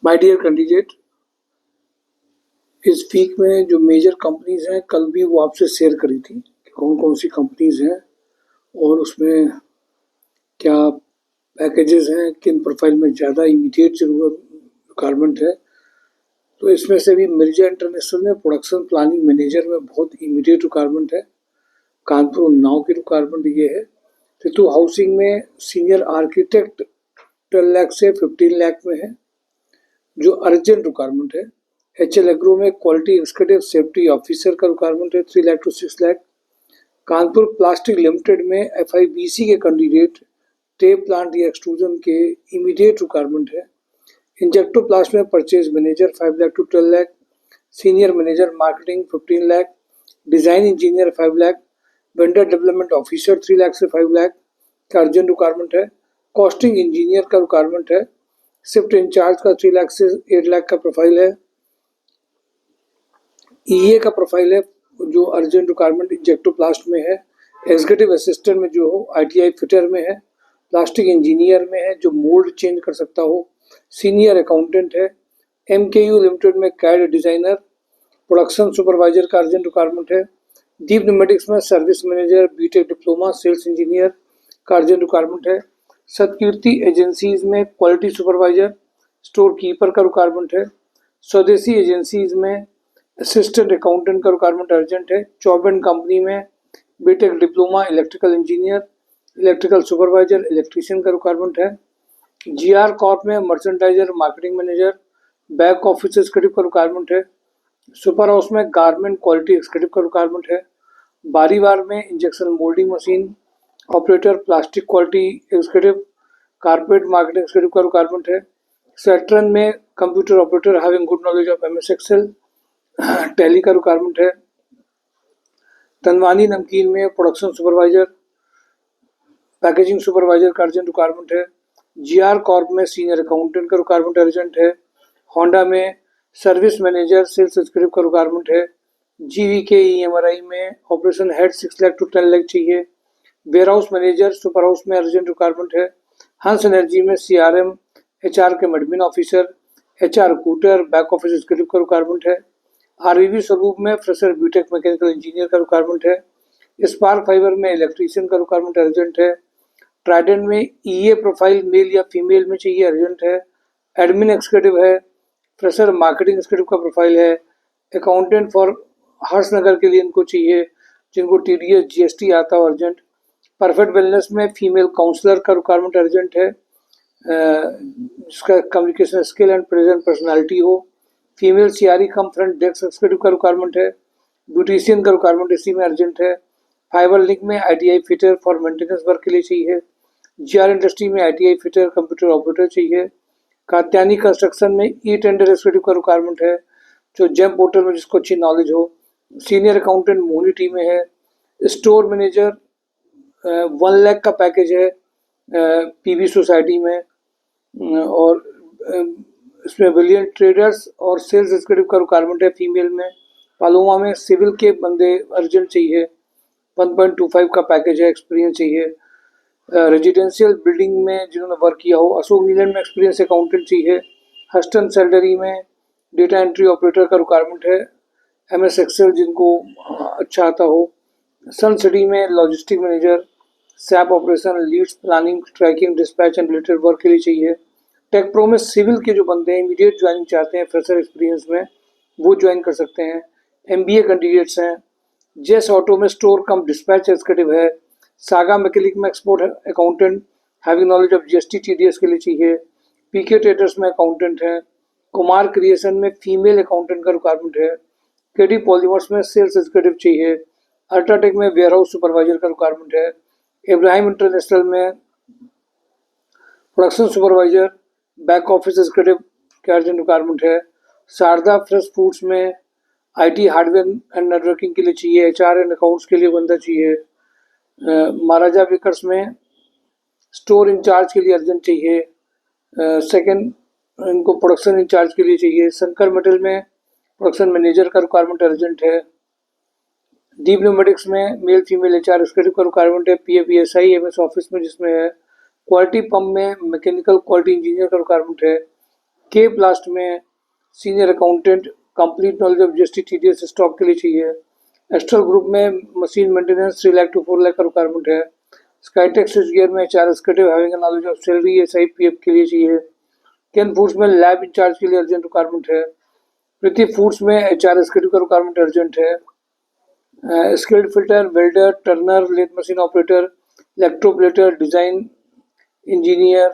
My dear candidate, इस week में जो मेजर कंपनीज हैं कल भी वो आपसे शेयर करी थी कि कौन कौन सी कंपनीज हैं और उसमें क्या पैकेजेस हैं, किन प्रोफाइल में ज़्यादा इमीडिएट जरूरत रिक्वायरमेंट है। तो इसमें से भी मिर्जा इंटरनेशनल में प्रोडक्शन प्लानिंग मैनेजर में बहुत इमीडिएट रिक्वायरमेंट है। कानपुर उन्नाव की रिक्वायरमेंट ये है। सितू हाउसिंग में सीनियर आर्किटेक्ट 12 लाख से 15 लाख में है जो अर्जेंट रिक्वायरमेंट है। HL एग्रो में क्वालिटी इंस्पेक्टिव सेफ्टी ऑफिसर का रिक्वायरमेंट है 3 lakh to 6 lakh. Kanpur plastic limited में FIBC के कैंडिडेट टेप प्लांट या एक्सट्रूजन के इमीडिएट रिक्वायरमेंट है। इंजेक्टो प्लास्ट में purchase manager 5 lakh to 12 lakh, senior manager marketing 15 lakh, design engineer 5 lakh, vendor development officer 3 lakh से 5 लाख का अर्जेंट रिक्वायरमेंट है। कॉस्टिंग इंजीनियर का रिक्वायरमेंट है। शिफ्ट इंचार्ज का 3 लाख से 8 लाख का प्रोफाइल है। EA का प्रोफाइल है जो अर्जेंट रिक्वायरमेंट इंजेक्टो प्लास्ट में है। एग्जीक्यूटिव असिस्टेंट में जो हो ITI फिटर में है। प्लास्टिक इंजीनियर में है जो मोल्ड चेंज कर सकता हो। सीनियर अकाउंटेंट है। MKU लिमिटेड में कैड डिजाइनर। प्रोडक्शन सुपरवाइजर का अर्जेंट रिक्वायरमेंट है। दीप न्यूमेटिक्स में service manager BTech diploma sales engineer का अर्जेंट रिक्वायरमेंट है। सतकीर्ति एजेंसीज में क्वालिटी सुपरवाइजर स्टोर कीपर का रिक्वायरमेंट है। स्वदेशी एजेंसीज में असिस्टेंट अकाउंटेंट का रिक्वायरमेंट अर्जेंट है। चौबन कंपनी में BTech diploma electrical engineer, electrical supervisor, electrician का रिक्वायरमेंट है। GR कॉर्प में merchandiser marketing manager, back office executive का रिक्वायरमेंट है। सुपर हाउस में गारमेंट क्वालिटी एग्जीक्यूटिव का रिक्वायरमेंट है। बारीवार में injection moulding machine operator, plastic quality executive, carpet marketing executive का रिक्वायरमेंट है। सेट्रन में computer operator having good knowledge of MS excel, tally का रिक्वायरमेंट है। तनवानी नमकीन में प्रोडक्शन सुपरवाइजर, पैकेजिंग सुपरवाइजर का अर्जेंट रिक्वायरमेंट है। GR कॉर्प में सीनियर अकाउंटेंट का रिक्वायरमेंट अर्जेंट है। होंडा में सर्विस मैनेजर सेल्स एग्जीक्यूटिव का रिक्वायरमेंट है। GVK EMRI में operation head 6 lakh to 10 lakh चाहिए। Warehouse manager super house में अर्जेंट रिक्वायरमेंट है। हंस एनर्जी में CRM HR के admin officer, HR recruiter, back office executive का रिक्वायरमेंट है। RVV स्वरूप में फ्रेशर BTech मैकेनिकल इंजीनियर का रिक्वायरमेंट है। स्पार्क फाइबर में इलेक्ट्रीशियन का रिक्वायरमेंट अर्जेंट है। ट्राइडेंट में EA प्रोफाइल मेल या फीमेल में चाहिए, अर्जेंट है। एडमिन एग्जीक्यूटिव है। फ्रेशर मार्केटिंग एग्जीक्यूटिव का प्रोफाइल है। अकाउंटेंट फॉर हर्षनगर के लिए इनको चाहिए जिनको TDS GST आता हो, अर्जेंट। परफेक्ट वेलनेस में फीमेल काउंसलर का रिक्वायरमेंट अर्जेंट है जिसका communication skill and present personality हो। फीमेल CRE कम फ्रंट डेस्क एग्जीक्यूटिव का रिक्वायरमेंट है। ब्यूटिशियन का रिक्वायरमेंट इसी में अर्जेंट है। फाइबर लिंक में ITI fitter for maintenance work के लिए चाहिए। GR इंडस्ट्री में ITI फिटर कंप्यूटर ऑपरेटर चाहिए। कात्यानी कंस्ट्रक्शन में टेंडर एग्जीक्यूटिव का रिक्वायरमेंट है जो जेम पोर्टल में जिसको अच्छी नॉलेज हो। सीनियर अकाउंटेंट मोहनी टीम में है। स्टोर मैनेजर 1 लाख का पैकेज है PB सोसाइटी में। और इसमें ब्रिलियंट ट्रेडर्स और सेल्स एग्जीक्यूटिव का रिक्वायरमेंट है फीमेल में। पालोमा में सिविल के बंदे अर्जेंट चाहिए। 1.25 का पैकेज है, एक्सपीरियंस चाहिए। रेजिडेंशियल बिल्डिंग में जिन्होंने वर्क किया हो। अशोक नीलैंड में एक्सपीरियंस अकाउंटेंट चाहिए। हस्टन सैलरी में डेटा एंट्री ऑपरेटर का रिक्वायरमेंट है। MS एक्सेल जिनको अच्छा आता हो। सन सिटी में logistic manager, SAP operation, leads planning, tracking, dispatch and related work के लिए चाहिए। टेक प्रो में सिविल के जो बंदे हैं इमीडिएट ज्वाइनिंग चाहते हैं फ्रेशर एक्सपीरियंस में, वो ज्वाइन कर सकते हैं। MBA कैंडिडेट्स हैं। जेस ऑटो में स्टोर कम डिस्पैच एग्जीक्यूटिव है। सागा मैकेनिक में export accountant having knowledge of GST TDS के लिए चाहिए। PK ट्रेडर्स में अकाउंटेंट है। कुमार क्रिएशन में फीमेल अकाउंटेंट का रिक्वायरमेंट है। KD पॉलीमर्स में सेल्स एग्जीक्यूटिव चाहिए। अल्ट्राटेक में वेयर हाउस सुपरवाइजर का रिक्वायरमेंट है। इब्राहिम इंटरनेशनल में production supervisor, back office executive के अर्जेंट रिक्वायरमेंट है। शारदा फ्रेश फूड्स में IT हार्डवेयर एंड नेटवर्किंग के लिए चाहिए। HR एंड अकाउंट्स के लिए बंदा चाहिए। महाराजा बेकर्स में स्टोर इंचार्ज के लिए अर्जेंट चाहिए। सेकंड इनको प्रोडक्शन इंचार्ज के लिए चाहिए। शंकर मेटल में प्रोडक्शन मैनेजर का रिक्वायरमेंट अर्जेंट है। दीप न्यूमेटिक्स में मेल फीमेल HR एग्जीक्यूटिव का रिक्वायरमेंट है। PAPSI MS ऑफिस में जिसमें है। क्वालिटी पंप में मैकेनिकल क्वालिटी इंजीनियर का रिक्वायरमेंट है। के प्लास्ट में senior accountant, complete knowledge of GST TDS stock के लिए चाहिए। एस्ट्रल ग्रुप में machine maintenance 3 lakh to 4 lakh का रिक्वायरमेंट है। स्काईटेक स्विच गियर में HR executive having knowledge of salary ESI PF के लिए चाहिए। केन फूड्स में लैब इंचार्ज के लिए अर्जेंट रिक्वायरमेंट है। प्रीति फूड्स में एचआर एग्जीक्यूटिव का रिक्वायरमेंट अर्जेंट है। Skilled fitter, welder, turner, lathe machine operator, electroplater, design engineer,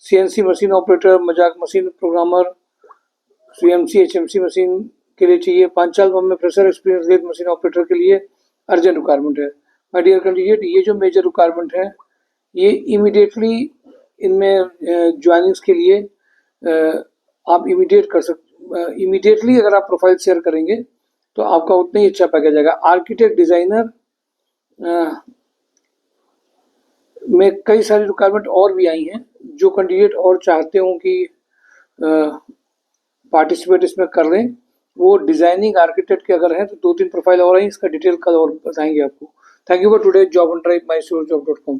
CNC machine operator, मजाक machine programmer, CMC HMC machine के लिए चाहिए। 5 साल में fresher experience lathe machine operator के लिए अर्जेंट रिक्वायरमेंट है। माय डियर कैंडिडेट, ये जो मेजर रिक्वायरमेंट है ये इमीडिएटली इनमें ज्वाइनिंग्स के लिए आप इमीडिएटली अगर आप प्रोफाइल शेयर करेंगे तो आपका उतना ही अच्छा पैकेज आएगा। आर्किटेक्ट डिजाइनर में कई सारी रिक्वायरमेंट और भी आई हैं। जो कैंडिडेट और चाहते हो कि पार्टिसिपेट इसमें कर लें, वो डिजाइनिंग आर्किटेक्ट के अगर हैं तो 2-3 प्रोफाइल और आई, इसका डिटेल कल और बताएंगे आपको। Thank you for today job on drive, mysurejobs.com।